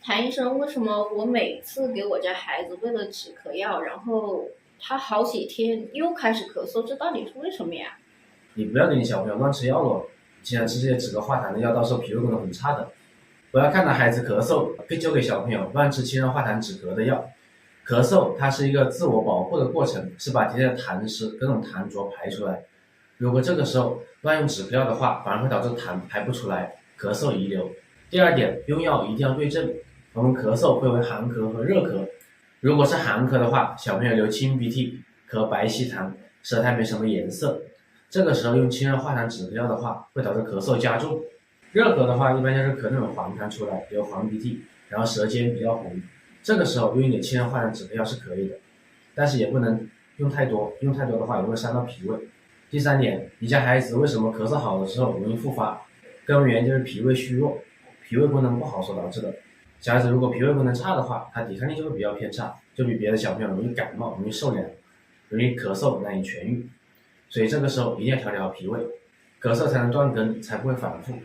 谭医生，为什么我每次给我家孩子喂了止咳药，然后他好几天又开始咳嗽，这到底是为什么呀？你不要给你小朋友乱吃药喽，经常吃这些止咳化痰的药，到时候脾胃功能很差的。不要看到孩子咳嗽，就给小朋友乱吃清热化痰止咳的药。咳嗽它是一个自我保护的过程，是把体内的痰湿、各种痰浊排出来。如果这个时候乱用止咳药的话，反而会导致痰排不出来，咳嗽遗留。第二点，用药一定要对症。我们咳嗽分为寒咳和热咳。如果是寒咳的话，小朋友流清鼻涕，咳白稀痰，舌苔没什么颜色，这个时候用清热化痰止咳药的话，会导致咳嗽加重。热咳的话，一般就是咳那种黄痰出来，有黄鼻涕，然后舌尖比较红，这个时候用一点清热化痰止咳药是可以的，但是也不能用太多，用太多的话也会伤到脾胃。第三点，你家孩子为什么咳嗽好了之后容易复发？根本原因就是脾胃虚弱，脾胃功能不好所导致的。小孩子如果脾胃功能差的话，他抵抗力就会比较偏差，就比别的小朋友容易感冒、容易受凉、容易咳嗽难以痊愈。所以这个时候一定要调理好脾胃，咳嗽才能断根，才不会反复。